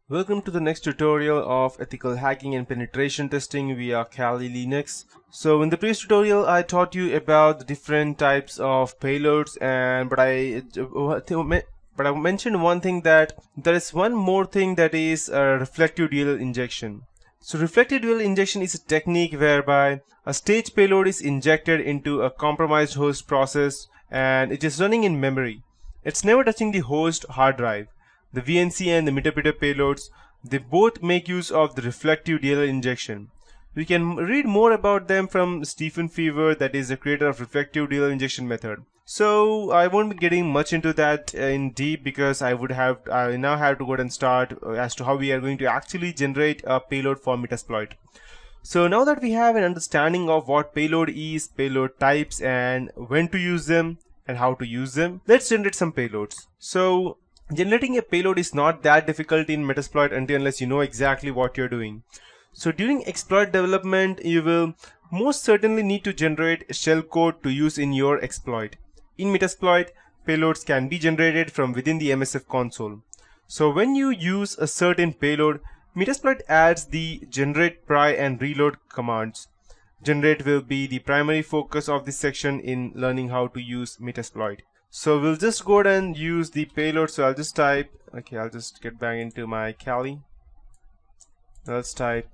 Welcome to the next tutorial of ethical hacking and penetration testing via Kali Linux. So in the previous tutorial I taught you about the different types of payloads, but I mentioned one thing, that there is one more thing, that is reflective DLL injection. So reflective DLL injection is a technique whereby a stage payload is injected into a compromised host process and it is running in memory. It's never touching the host hard drive. The VNC and the mp4 payloads, they both make use of the reflective DLL injection. We can read more about them from Stephen Fever, that is the creator of reflective DLL injection method. So I won't be getting much into that in deep, because I now have to go ahead and start as to how we are going to actually generate a payload for Metasploit. So now that we have an understanding of what payload is, payload types, and when to use them and how to use them, let's generate some payloads. So generating a payload is not that difficult in Metasploit unless you know exactly what you're doing. So during exploit development, you will most certainly need to generate shellcode to use in your exploit. In Metasploit, payloads can be generated from within the MSF console. So when you use a certain payload, Metasploit adds the generate, pry, and reload commands. Generate will be the primary focus of this section in learning how to use Metasploit. So we'll just go ahead and use the payload. So I'll just get back into my Kali. Let's type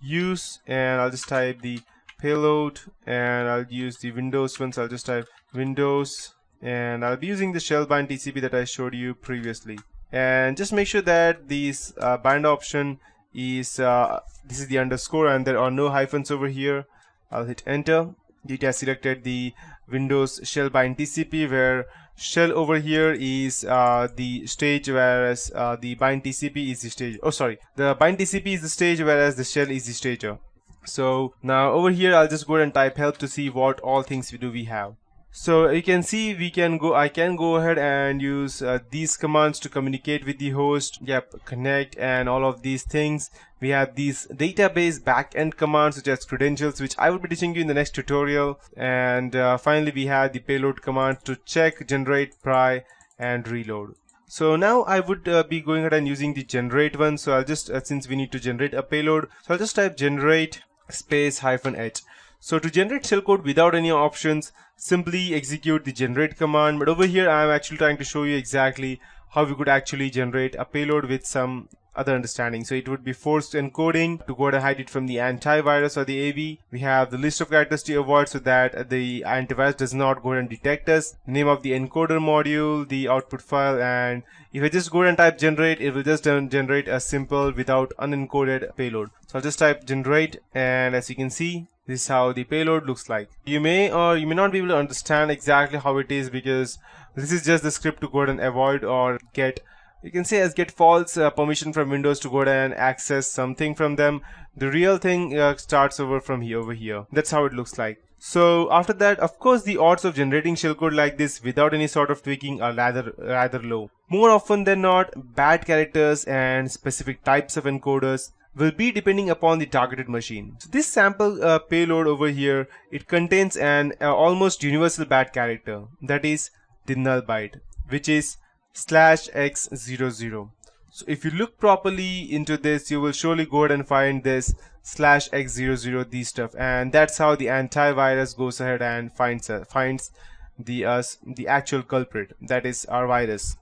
use, and I'll just type the payload, and I'll use the Windows one. So I'll just type Windows, and I'll be using the shell bind TCP that I showed you previously. And just make sure that this bind option is this is the underscore, and there are no hyphens over here. I'll hit enter. It has selected the Windows shell bind TCP, where shell over here is the stage, whereas the bind TCP is the stage. Oh, sorry, the bind TCP is the stage, whereas the shell is the stager. So now over here I'll just go ahead and type help to see what all things we have. So you can see I can go ahead and use these commands to communicate with the host. Yep, connect and all of these things. We have these database backend commands such as credentials, which I will be teaching you in the next tutorial. And finally we have the payload command to check, generate, pry, and reload. So now I would be going ahead and using the generate one. So I'll just since we need to generate a payload, so I'll just type generate space -h. So to generate shellcode without any options, simply execute the generate command. But over here I'm actually trying to show you exactly how we could actually generate a payload with some other understanding. So it would be forced encoding to go ahead and hide it from the antivirus or the AV. We have the list of characters to avoid so that the antivirus does not go ahead and detect us. Name of the encoder module, the output file, and if I just go ahead and type generate, it will just generate a simple without unencoded payload. So I'll just type generate, and as you can see, this is how the payload looks like. You may or you may not be able to understand exactly how it is, because this is just the script to go ahead and avoid or get, you can say as get false permission from Windows to go ahead and access something from them. The real thing starts over here. That's how it looks like. So after that, of course, the odds of generating shellcode like this without any sort of tweaking are rather low. More often than not, bad characters and specific types of encoders will be depending upon the targeted machine. So this sample payload over here, it contains an almost universal bad character, that is the null byte, which is /x00. So if you look properly into this, you will surely go ahead and find this /x00, these stuff, and that's how the antivirus goes ahead and finds the actual culprit, that is our virus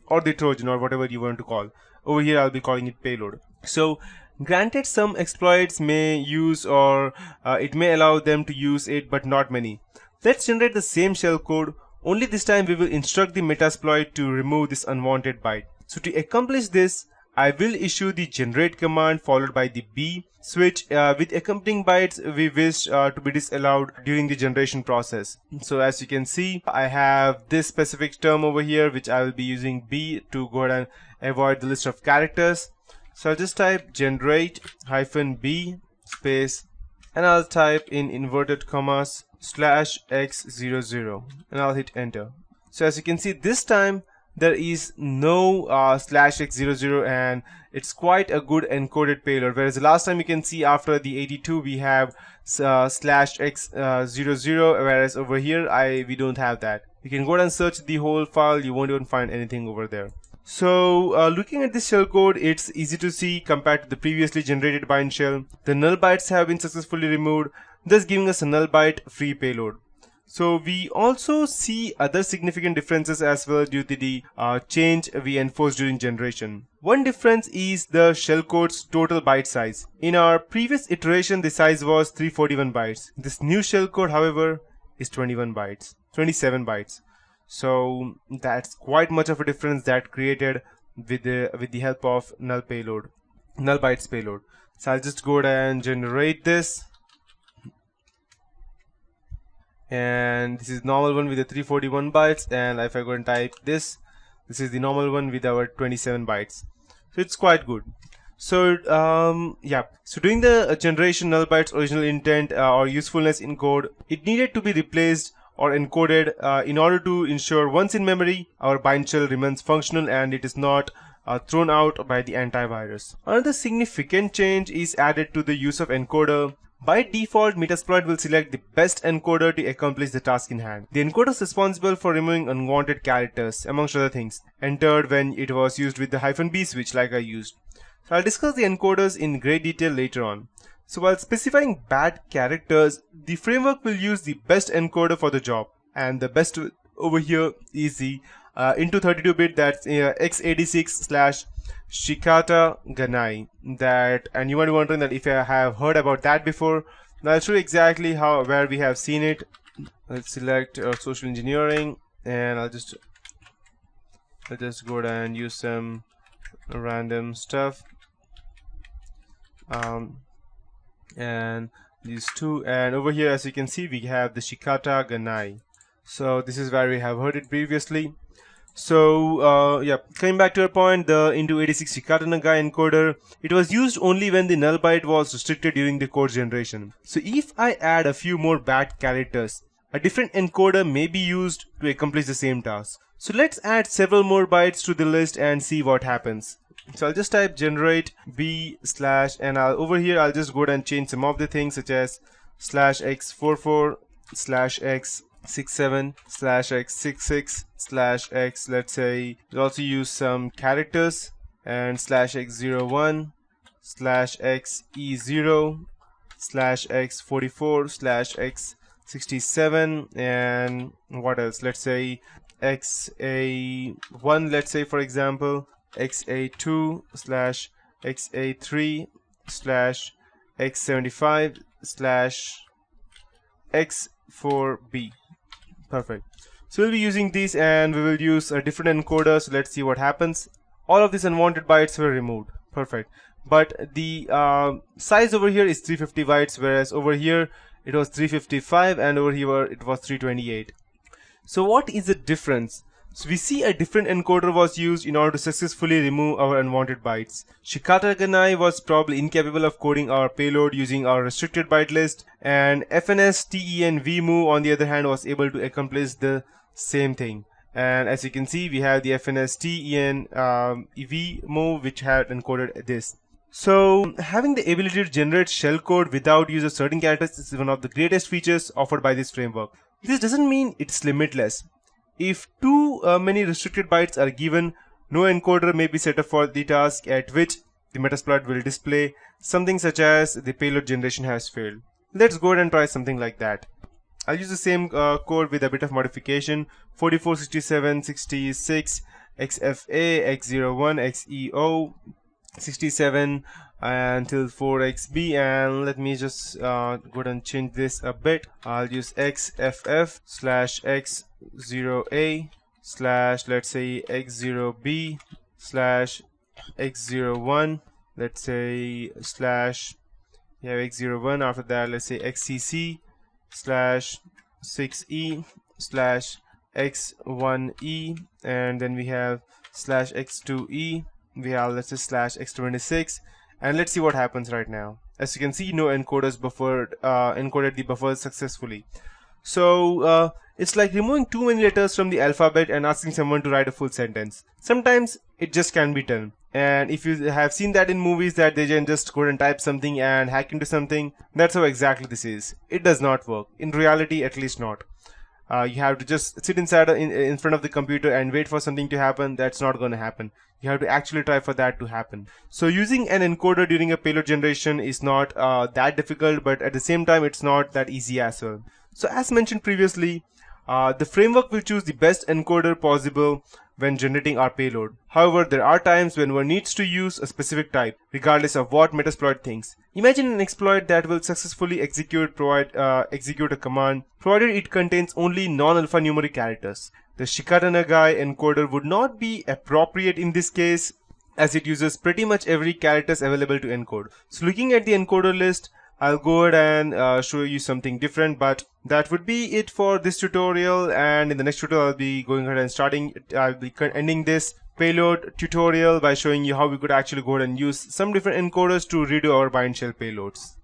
or the Trojan or whatever you want to call. Over here I'll be calling it payload. So granted, some exploits may use or it may allow them to use it, but not many. Let's generate the same shellcode, only this time we will instruct the Metasploit to remove this unwanted byte. So to accomplish this, I will issue the generate command followed by the B switch with accompanying bytes we wish to be disallowed during the generation process. So as you can see, I have this specific term over here which I will be using B to go ahead and avoid the list of characters. So I'll just type generate -b space, and I'll type in inverted commas /x00, and I'll hit enter. So as you can see, this time there is no /x00, and it's quite a good encoded payload, whereas the last time you can see after the 82 we have /x00, whereas over here we don't have that. You can go ahead and search the whole file, you won't even find anything over there. So looking at this shellcode, it's easy to see compared to the previously generated bind shell. The null bytes have been successfully removed, thus giving us a null byte free payload. So we also see other significant differences as well due to the change we enforced during generation. One difference is the shellcode's total byte size. In our previous iteration, the size was 341 bytes. This new shellcode, however, is 27 bytes. So that's quite much of a difference that created with the help of null bytes payload. So I'll just go ahead and generate this. And this is normal one with the 341 bytes, and if I go and type this is the normal one with our 27 bytes. So it's quite good. So so during the generation null bytes original intent or usefulness in code, it needed to be replaced or encoded in order to ensure once in memory our bind shell remains functional and it is not thrown out by the antivirus. Another significant change is added to the use of encoder. By default, Metasploit will select the best encoder to accomplish the task in hand. The encoder is responsible for removing unwanted characters, amongst other things, entered when it was used with the -b switch like I used. So I'll discuss the encoders in great detail later on. So while specifying bad characters, the framework will use the best encoder for the job. And the best over here is the into 32-bit, that's x86/ Shikata Ganai. That, and you might be wondering that if I have heard about that before. Now I'll show you exactly where we have seen it. Let's select social engineering, and I'll just go ahead and use some random stuff. And these two, and over here as you can see we have the Shikata Ganai. So this is where we have heard it previously. So coming back to our point, the into 86 Shikata Nagai encoder, it was used only when the null byte was restricted during the code generation. So if I add a few more bad characters, a different encoder may be used to accomplish the same task. So let's add several more bytes to the list and see what happens. So I'll just type generate b/ and over here I'll just go ahead and change some of the things, such as /x44 /x67 /x66 /x, let's say. We'll also use some characters, and /x01 /xe0 /x44 /x67, and what else, let's say xa1, let's say for example, xa2 /xa3 /x75 /x4b. Perfect. So we'll be using these, and we will use a different encoder. So let's see what happens. All of these unwanted bytes were removed. Perfect. But the size over here is 350 bytes, whereas over here it was 355, and over here it was 328. So what is the difference? So we see a different encoder was used in order to successfully remove our unwanted bytes. Shikata Ganai was probably incapable of coding our payload using our restricted byte list, and FNSTENVMove on the other hand was able to accomplish the same thing. And as you can see, we have the FNSTENVMove which had encoded this. So having the ability to generate shellcode without use of certain characters is one of the greatest features offered by this framework. This doesn't mean it's limitless. If too many restricted bytes are given, no encoder may be set up for the task, at which the Metasploit will display something such as the payload generation has failed. Let's go ahead and try something like that. I'll use the same code with a bit of modification. 44, 67, 66, XFA, X01, XEO, 67 until 4xb, and let me just go ahead and change this a bit. I'll use XFF /X0A / let's say X0B / X01, let's say X01. After that, let's say XCC /6E /X1E, and then we have /X2E. We have, let's say, /X26, and let's see what happens right now. As you can see, no encoders encoded the buffer successfully. So it's like removing too many letters from the alphabet and asking someone to write a full sentence. Sometimes it just can't be done. And if you have seen that in movies, that they can just go and type something and hack into something, that's how exactly this is. It does not work. In reality, at least not. you have to just sit inside in front of the computer and wait for something to happen. That's not going to happen. You have to actually try for that to happen. So using an encoder during a payload generation is not that difficult, but at the same time it's not that easy as well. So as mentioned previously, the framework will choose the best encoder possible when generating our payload. However, there are times when one needs to use a specific type, regardless of what Metasploit thinks. Imagine an exploit that will successfully execute a command, provided it contains only non-alphanumeric characters. The Shikata-Nagai encoder would not be appropriate in this case, as it uses pretty much every characters available to encode. So looking at the encoder list, I'll go ahead and show you something different, but that would be it for this tutorial. And in the next tutorial, I'll be going ahead and I'll be ending this payload tutorial by showing you how we could actually go ahead and use some different encoders to redo our bind shell payloads.